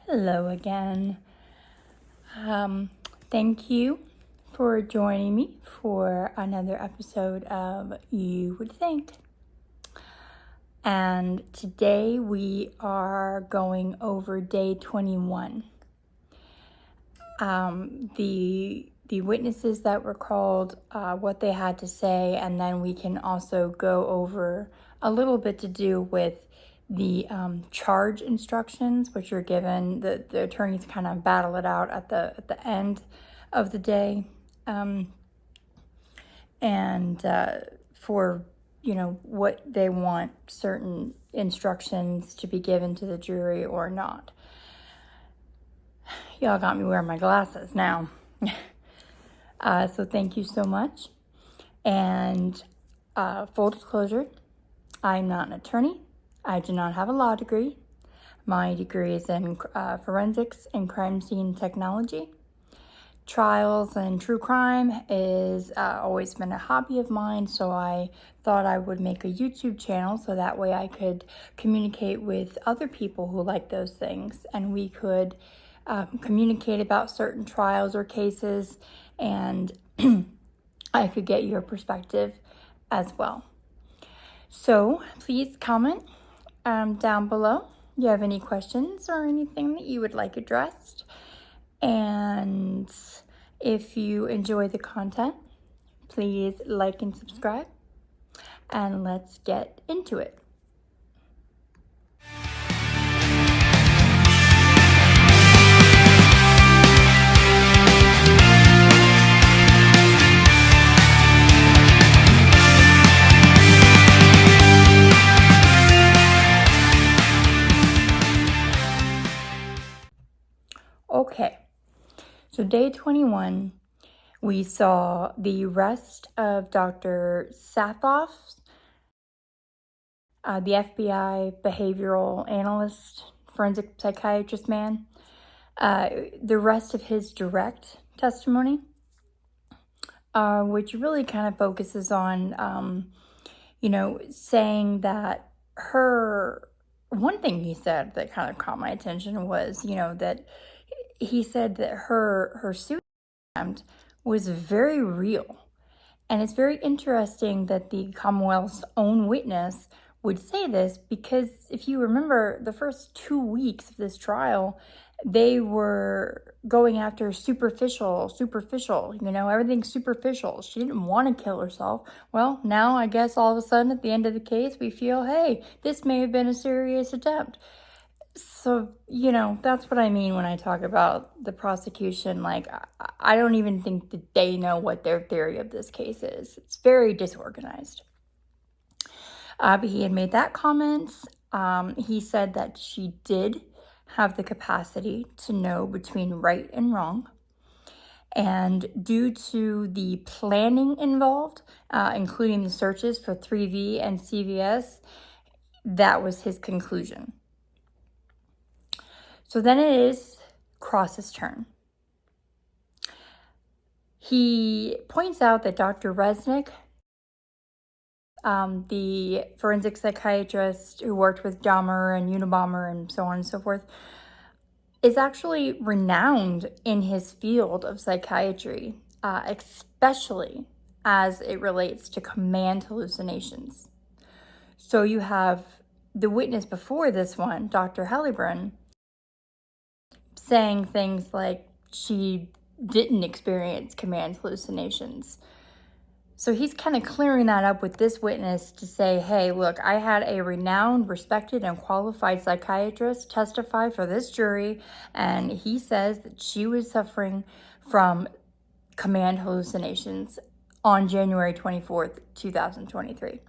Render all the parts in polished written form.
Hello again. Thank you for joining me for another episode of You Would Think. And today we are going over day 21. The witnesses that were called, what they had to say, and then we can also go over a little bit to do with the charge instructions, which are given. The attorneys kind of battle it out at the end of the day, and for what they want certain instructions to be given to the jury or not. Y'all got me wearing my glasses now. So thank you so much. And full disclosure, I'm not an attorney. I do not have a law degree. My degree is in forensics and crime scene technology. Trials and true crime is always been a hobby of mine, so I thought I would make a YouTube channel so that way I could communicate with other people who like those things, and we could communicate about certain trials or cases, and I could get your perspective as well. So please comment down below if you have any questions or anything that you would like addressed. And if you enjoy the content, please like and subscribe. And let's get into it. Okay, so day 21, we saw the arrest of Dr. Saathoff, the FBI behavioral analyst, forensic psychiatrist man, the rest of his direct testimony, which really kind of focuses on, saying that one thing he said that kind of caught my attention was, that he said that her suicide attempt was very real. And it's very interesting that the Commonwealth's own witness would say this, because if you remember the first 2 weeks of this trial, they were going after superficial, everything's superficial. She didn't want to kill herself. Well, now I guess all of a sudden at the end of the case, we feel, hey, this may have been a serious attempt. So, that's what I mean when I talk about the prosecution. Like, I don't even think that they know what their theory of this case is. It's very disorganized. But he had made that comment. He said that she did have the capacity to know between right and wrong. And due to the planning involved, including the searches for 3V and CVS, that was his conclusion. So then it is Cross's turn. He points out that Dr. Resnick, the forensic psychiatrist who worked with Dahmer and Unabomber and so on and so forth, is actually renowned in his field of psychiatry, especially as it relates to command hallucinations. So you have the witness before this one, Dr. Hellebrand, saying things like she didn't experience command hallucinations. So he's kind of clearing that up with this witness to say, hey, look, I had a renowned, respected, and qualified psychiatrist testify for this jury, and he says that she was suffering from command hallucinations on January 24th, 2023.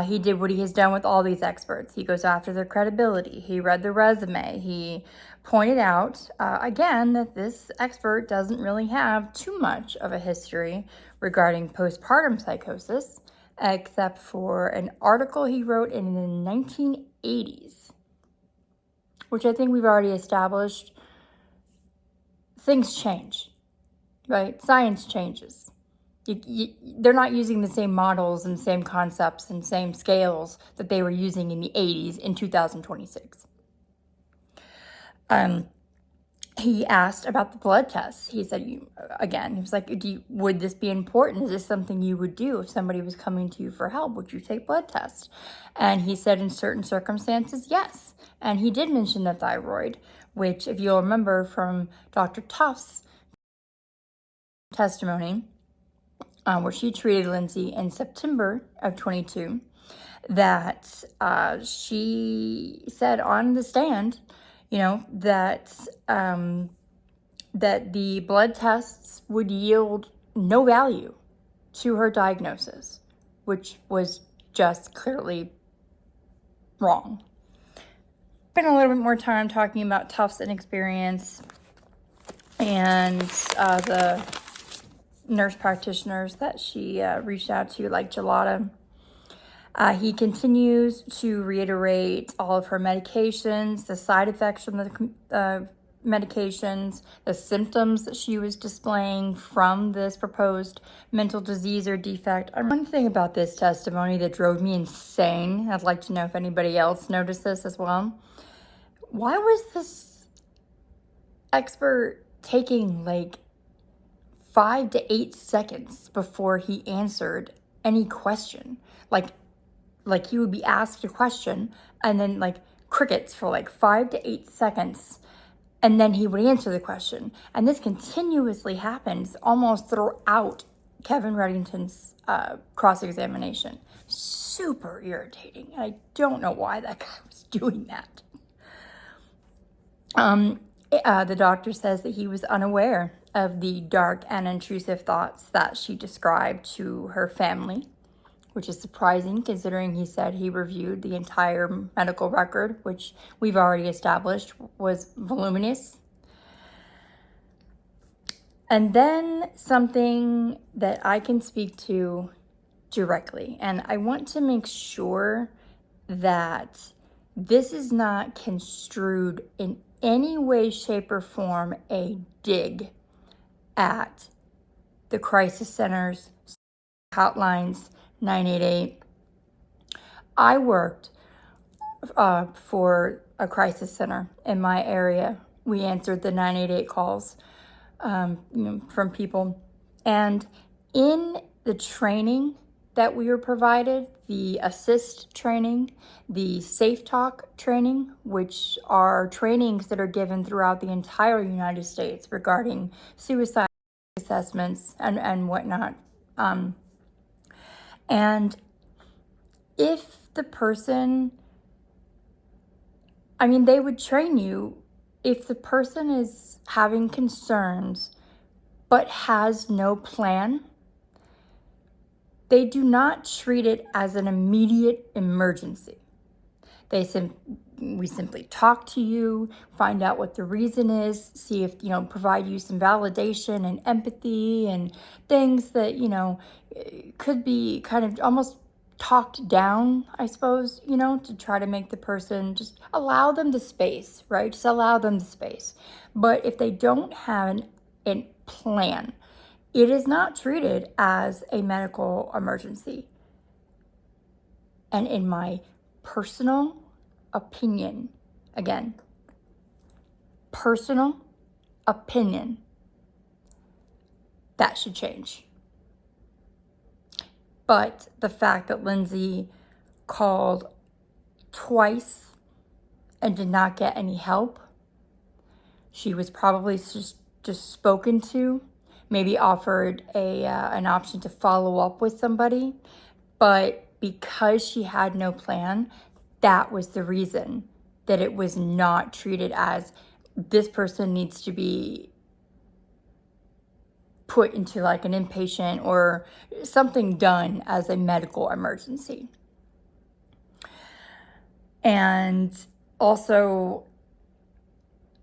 He did what he has done with all these experts. He goes after their credibility. He read the resume. He pointed out, again, that this expert doesn't really have too much of a history regarding postpartum psychosis, except for an article he wrote in the 1980s, which I think we've already established. Things change, right? Science changes. They're not using the same models and same concepts and same scales that they were using in the 80s in 2026. he asked about the blood tests. He said, he was like, would this be important? Is this something you would do if somebody was coming to you for help? Would you take blood tests? And he said in certain circumstances, yes. And he did mention the thyroid, which, if you'll remember from Dr. Tuff's testimony, where she treated Lindsay in September of 22, that she said on the stand, that the blood tests would yield no value to her diagnosis, which was just clearly wrong. Spent a little bit more time talking about Tuff's inexperience and the nurse practitioners that she reached out to, like Gelada. He continues to reiterate all of her medications, the side effects from the medications, the symptoms that she was displaying from this proposed mental disease or defect. One thing about this testimony that drove me insane, I'd like to know if anybody else noticed this as well. Why was this expert taking like 5 to 8 seconds before he answered any question? Like he would be asked a question and then like crickets for like 5 to 8 seconds, and then he would answer the question. And this continuously happens almost throughout Kevin Reddington's cross-examination. Super irritating. I don't know why that guy was doing that. The doctor says that he was unaware of the dark and intrusive thoughts that she described to her family, which is surprising considering he said he reviewed the entire medical record, which we've already established was voluminous. And then something that I can speak to directly, and I want to make sure that this is not construed in any way, shape, or form a dig at the crisis centers, hotlines, 988. I worked for a crisis center in my area. We answered the 988 calls from people. And in the training that we were provided, the assist training, the safe talk training, which are trainings that are given throughout the entire United States regarding suicide assessments and whatnot. And if the person, they would train you if the person is having concerns but has no plan. They do not treat it as an immediate emergency. We simply talk to you, find out what the reason is, see if, provide you some validation and empathy and things that, could be kind of almost talked down, I suppose, to try to make the person, just allow them the space, right? Just allow them the space. But if they don't have a plan, it is not treated as a medical emergency. And in my personal opinion, again, personal opinion, that should change. But the fact that Lindsay called twice and did not get any help, she was probably just spoken to, maybe offered an option to follow up with somebody, but because she had no plan, that was the reason that it was not treated as this person needs to be put into like an inpatient or something done as a medical emergency. And also,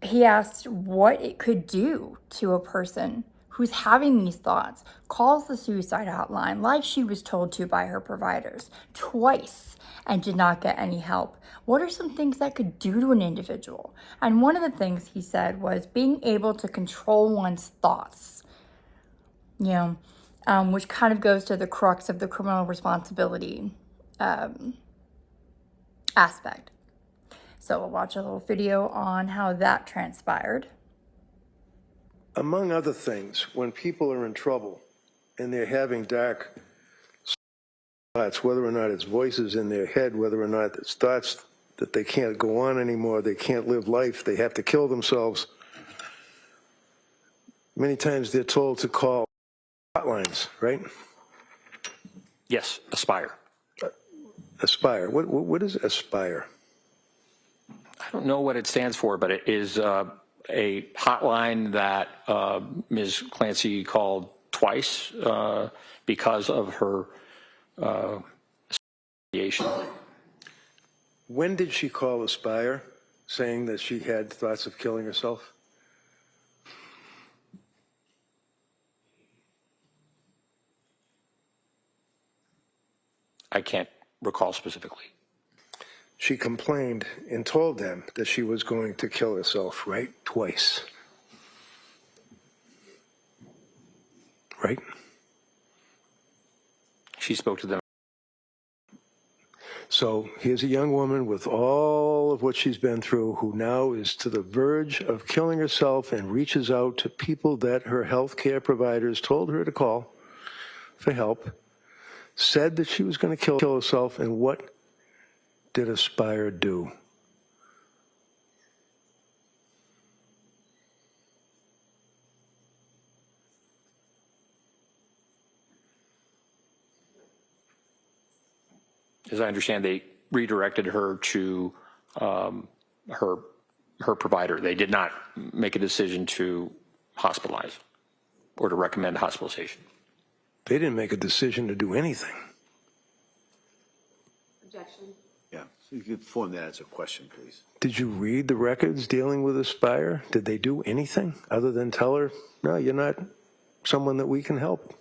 he asked what it could do to a person who's having these thoughts, calls the suicide hotline like she was told to by her providers twice and did not get any help. What are some things that could do to an individual? And one of the things he said was being able to control one's thoughts, which kind of goes to the crux of the criminal responsibility aspect. So we'll watch a little video on how that transpired. Among other things, when people are in trouble and they're having dark thoughts, whether or not it's voices in their head, whether or not it's thoughts that they can't go on anymore, they can't live life, they have to kill themselves, many times they're told to call hotlines, right? Yes, Aspire. Aspire. What is Aspire? I don't know what it stands for, but it is a hotline that Ms. Clancy called twice because of her association. When did she call Aspire, saying that she had thoughts of killing herself? I can't recall specifically. She complained and told them that she was going to kill herself, right? Twice. Right? She spoke to them. So here's a young woman with all of what she's been through who now is to the verge of killing herself and reaches out to people that her health care providers told her to call for help, said that she was going to kill herself, and what did Aspire do? As I understand, they redirected her to her provider. They did not make a decision to hospitalize or to recommend hospitalization. They didn't make a decision to do anything. Objection. Yeah, so you could form that as a question, please. Did you read the records dealing with Aspire? Did they do anything other than tell her, no, you're not someone that we can help?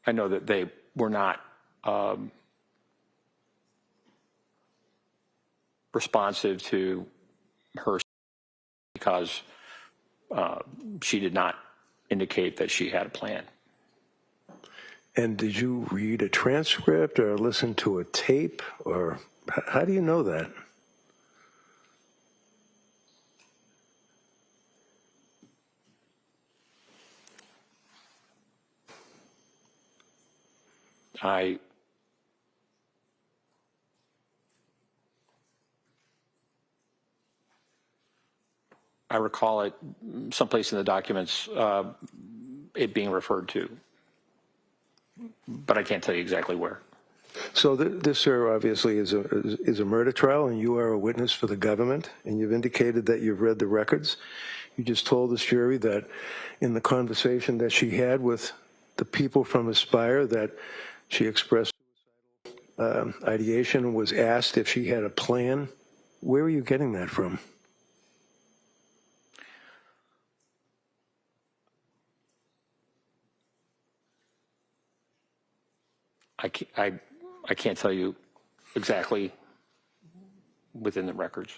I know that they were not responsive to her because she did not indicate that she had a plan. And did you read a transcript or listen to a tape, or how do you know that? I recall it someplace in the documents, it being referred to, but I can't tell you exactly where. So this, sir, obviously is a murder trial, and you are a witness for the government, and you've indicated that you've read the records. You just told this jury that in the conversation that she had with the people from Aspire that she expressed ideation and was asked if she had a plan. Where are you getting that from? I can't tell you exactly within the records.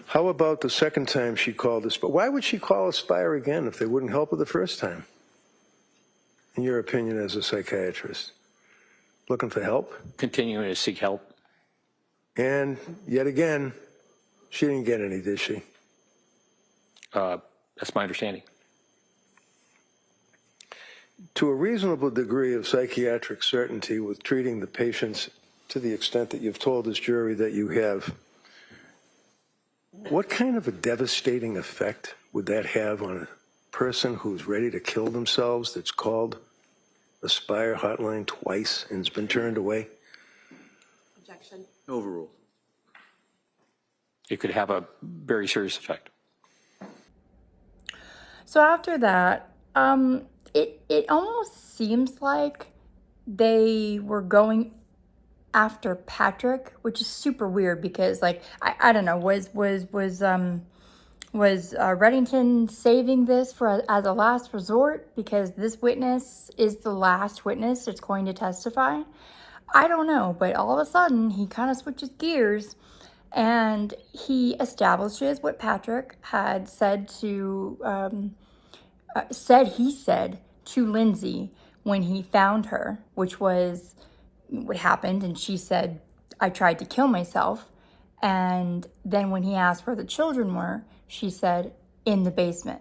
How about the second time she called Aspire? Why would she call Aspire again if they wouldn't help her the first time? In your opinion as a psychiatrist? Looking for help? Continuing to seek help. And yet again, she didn't get any, did she? That's my understanding. To a reasonable degree of psychiatric certainty with treating the patients to the extent that you've told this jury that you have, what kind of a devastating effect would that have on a person who's ready to kill themselves that's called Aspire hotline twice and has been turned away? Objection. Overruled. It could have a very serious effect. So after that, it almost seems like they were going after Patrick, which is super weird because, like, I don't know, was Reddington saving this for as a last resort because this witness is the last witness that's going to testify? I don't know, but all of a sudden he kind of switches gears and he establishes what Patrick had said to, said to Lindsay when he found her, which was what happened. And she said, I tried to kill myself. And then when he asked where the children were, she said, in the basement.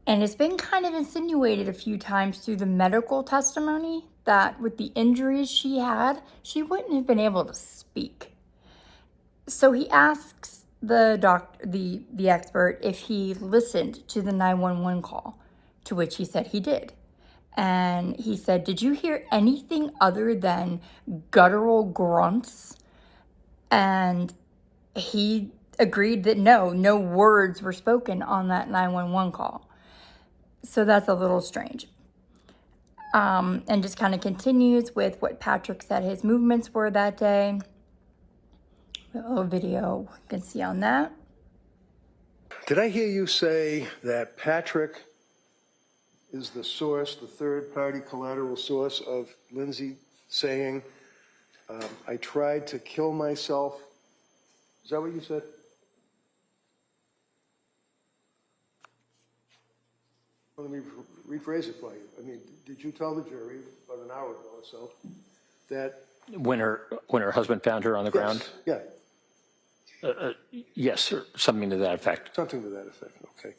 And it's been kind of insinuated a few times through the medical testimony that with the injuries she had, she wouldn't have been able to speak. So he asks the expert if he listened to the 911 call, to which he said he did. And he said, did you hear anything other than guttural grunts? And he agreed that no words were spoken on that 911 call. So that's a little strange. And just kind of continues with what Patrick said his movements were that day. A little video you can see on that. Did I hear you say that Patrick is the source, the third-party collateral source of Lindsay saying, I tried to kill myself? Is that what you said? Let me rephrase it for you. I mean, did you tell the jury about an hour ago or so that When her husband found her on the ground? Yeah, Yes, or something to that effect. something to that effect, okay.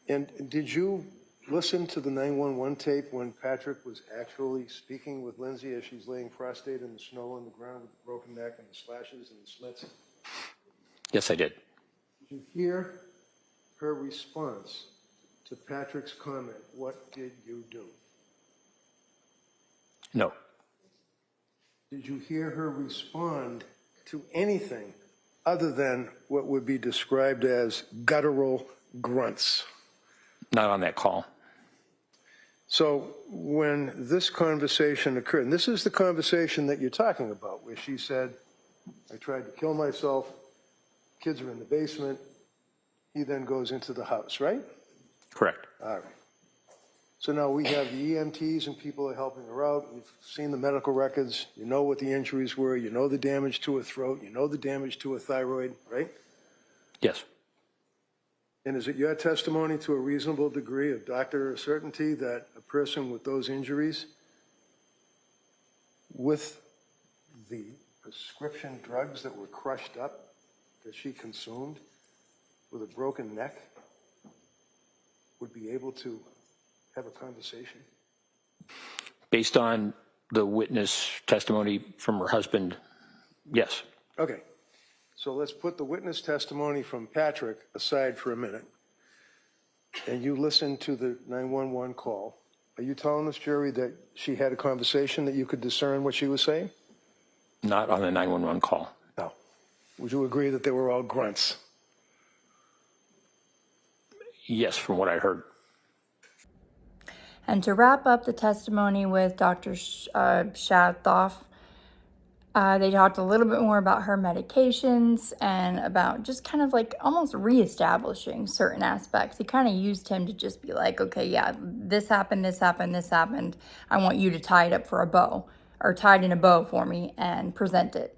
And did you listen to the 911 tape when Patrick was actually speaking with Lindsay as she's laying prostrate in the snow on the ground with the broken neck and the slashes and the slits? Yes, I did. Did you hear her response to Patrick's comment, what did you do? No. Did you hear her respond to anything other than what would be described as guttural grunts? Not on that call. So when this conversation occurred, and this is the conversation that you're talking about, where she said, I tried to kill myself, kids are in the basement, he then goes into the house, right? Correct. All right. So now we have the EMTs and people are helping her out. You've seen the medical records. You know what the injuries were. You know the damage to her throat. You know the damage to her thyroid, right? Yes. And is it your testimony to a reasonable degree of doctor certainty that a person with those injuries, with the prescription drugs that were crushed up, that she consumed, with a broken neck, would be able to have a conversation? Based on the witness testimony from her husband, yes. Okay. So let's put the witness testimony from Patrick aside for a minute. And you listen to the 911 call. Are you telling this jury that she had a conversation that you could discern what she was saying? Not on the 911 call. No. Would you agree that they were all grunts? Yes, from what I heard. And to wrap up the testimony with Dr. Saathoff, they talked a little bit more about her medications and about just kind of like almost reestablishing certain aspects. He kind of used him to just be like, okay, yeah, this happened, this happened, this happened. I want you to tie it up for a bow, or tie it in a bow for me and present it.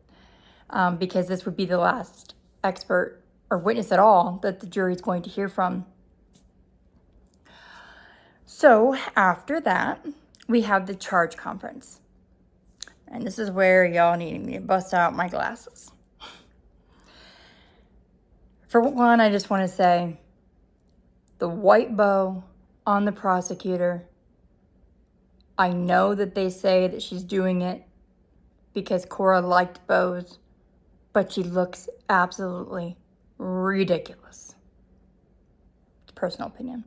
Because this would be the last expert or witness at all that the jury's going to hear from. So after that, we have the charge conference. And this is where y'all need me to bust out my glasses. For one, I just want to say the white bow on the prosecutor. I know that they say that she's doing it because Cora liked bows, but she looks absolutely ridiculous. It's a personal opinion.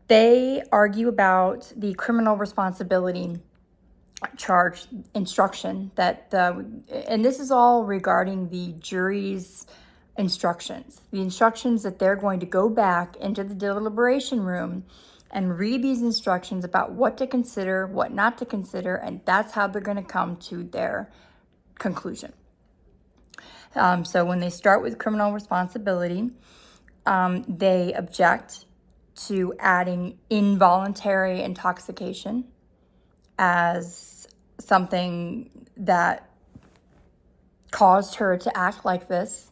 They argue about the criminal responsibility charge instruction that and this is all regarding the jury's instructions. The instructions that they're going to go back into the deliberation room and read these instructions about what to consider, what not to consider, and that's how they're going to come to their conclusion. So when they start with criminal responsibility, they object to adding involuntary intoxication as something that caused her to act like this.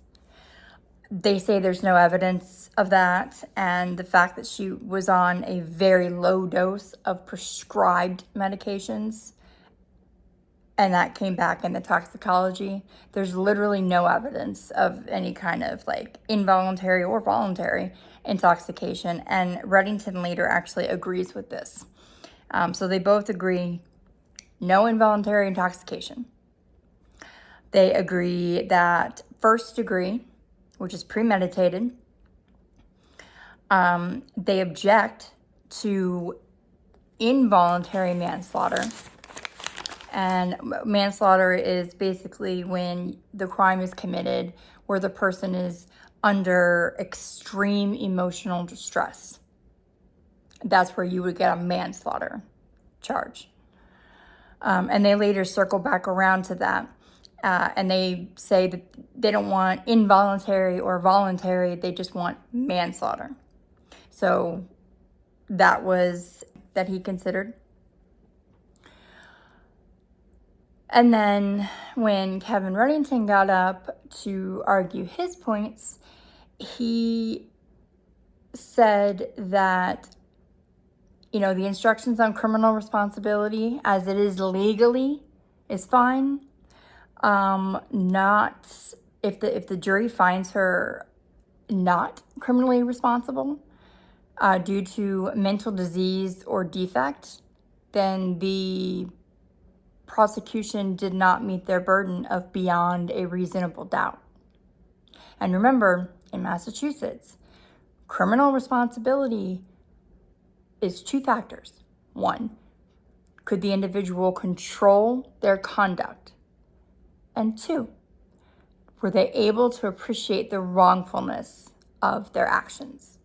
They say there's no evidence of that, and the fact that she was on a very low dose of prescribed medications, and that came back in the toxicology. There's literally no evidence of any kind of like involuntary or voluntary intoxication, and Reddington later actually agrees with this. So they both agree, no involuntary intoxication. They agree that first degree, which is premeditated. They object to involuntary manslaughter. And manslaughter is basically when the crime is committed where the person is under extreme emotional distress. That's where you would get a manslaughter charge. And they later circle back around to that. And they say that they don't want involuntary or voluntary, they just want manslaughter. So that was that he considered. And then when Kevin Reddington got up to argue his points, he said that, you know, the instructions on criminal responsibility as it is legally is fine. Not if the jury finds her not criminally responsible due to mental disease or defect, then the prosecution did not meet their burden of beyond a reasonable doubt. And remember, in Massachusetts, criminal responsibility is two factors. One, could the individual control their conduct? And two, were they able to appreciate the wrongfulness of their actions?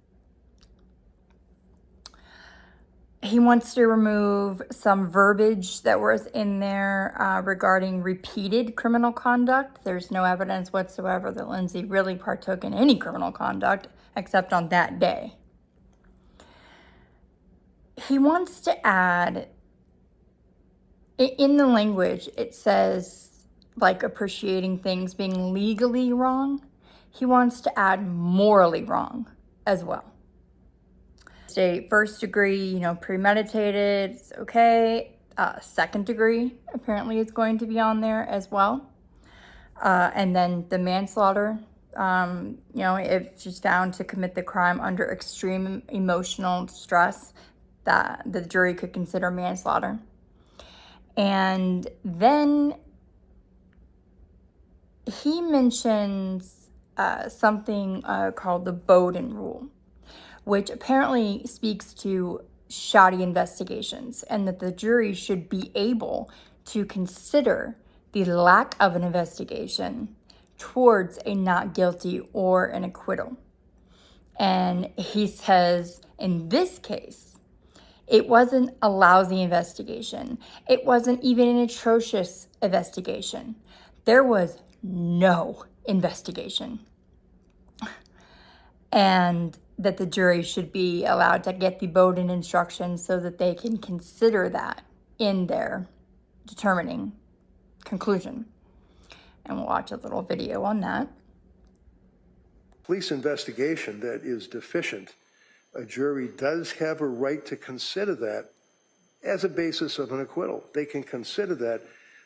He wants to remove some verbiage that was in there regarding repeated criminal conduct. There's no evidence whatsoever that Lindsay really partook in any criminal conduct except on that day. He wants to add, in the language, it says, like appreciating things being legally wrong. He wants to add morally wrong as well. State first degree, you know, premeditated, it's okay. Second degree apparently is going to be on there as well. And then the manslaughter, you know, if she's found to commit the crime under extreme emotional stress, that the jury could consider manslaughter. And then he mentions something called the Bowden rule, which apparently speaks to shoddy investigations and that the jury should be able to consider the lack of an investigation towards a not guilty or an acquittal. And he says, in this case, it wasn't a lousy investigation. It wasn't even an atrocious investigation. There was no investigation. And that the jury should be allowed to get the Bowden instructions so that they can consider that in their determining conclusion. And we'll watch a little video on that. Police investigation that is deficient, a jury does have a right to consider that as a basis of an acquittal. They can consider that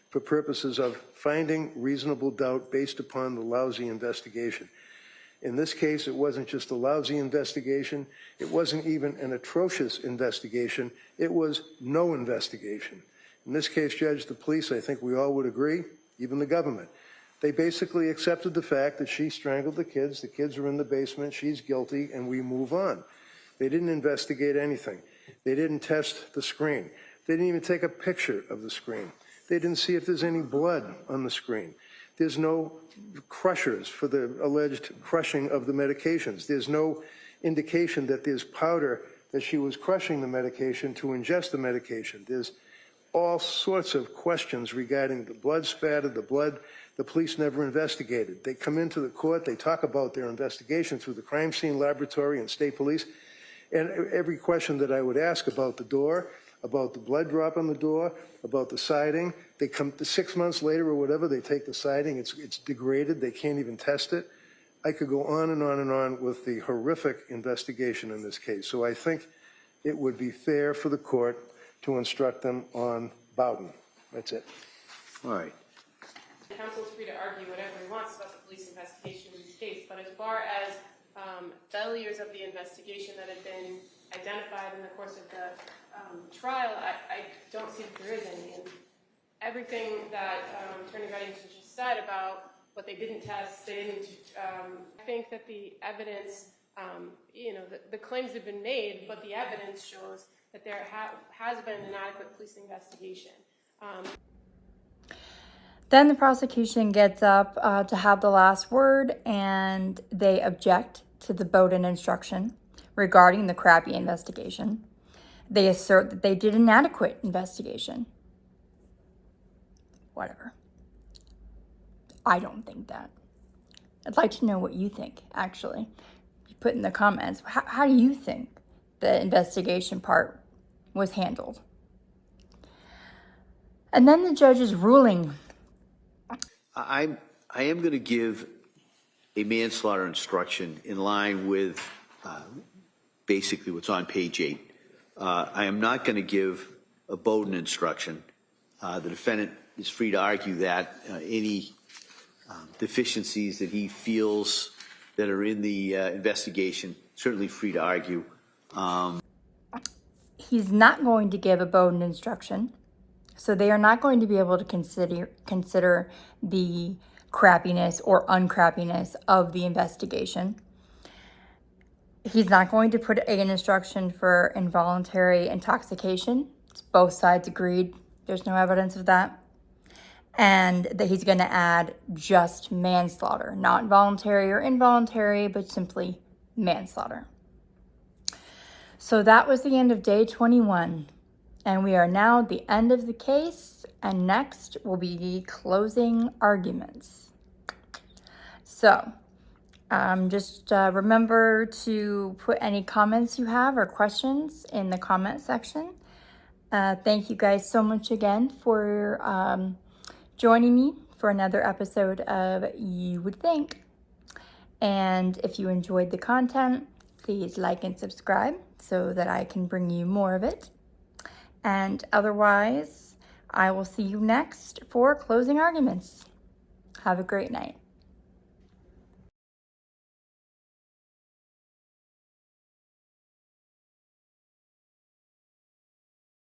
for purposes of finding reasonable doubt based upon the lousy investigation. In this case, it wasn't just a lousy investigation. It wasn't even an atrocious investigation. It was no investigation. In this case, Judge, the police, I think we all would agree, even the government, they basically accepted the fact that she strangled the kids are in the basement, she's guilty, and we move on. They didn't investigate anything. They didn't test the screen. They didn't even take a picture of the screen. They didn't see if there's any blood on the screen. There's no crushers for the alleged crushing of the medications. There's no indication that there's powder that she was crushing the medication to ingest the medication. There's all sorts of questions regarding the blood spatter, the blood. The police never investigated. They come into the court, they talk about their investigation through the crime scene laboratory and state police, and every question that I would ask about the door, about the blood drop on the door, about the siding. They come 6 months later or whatever, they take the siding, it's degraded, they can't even test it. I could go on and on and on with the horrific investigation in this case. So I think it would be fair for the court to instruct them on Bowden. That's it. All right. Counsel is free to argue whatever he wants about the police investigation in this case, but as far as failures of the investigation that have been identified in the course of the trial, I don't see that there is any. And everything that Attorney Reddington just said about what they didn't test, they didn't. I think that the evidence, the claims have been made, but the evidence shows that there has been an adequate police investigation. Then the prosecution gets up to have the last word, and they object to the Bowden instruction regarding the crappy investigation. They assert that they did an adequate investigation. Whatever. I don't think that. I'd like to know what you think, actually. You put in the comments, how do you think the investigation part was handled? And then the judge's ruling. I am going to give a manslaughter instruction in line with basically what's on page 8. I am not going to give a Bowden instruction. The defendant is free to argue that any deficiencies that he feels that are in the investigation, certainly free to argue. He's not going to give a Bowden instruction. So they are not going to be able to consider the crappiness or uncrappiness of the investigation. He's not going to put an instruction for involuntary intoxication. Both sides agreed. There's no evidence of that. And that he's going to add just manslaughter, not voluntary or involuntary, but simply manslaughter. So that was the end of day 21. And we are now at the end of the case, and next will be the closing arguments. So, just remember to put any comments you have or questions in the comment section. Thank you guys so much again for joining me for another episode of You Would Think. And if you enjoyed the content, please like and subscribe so that I can bring you more of it. And otherwise, I will see you next for closing arguments. Have a great night.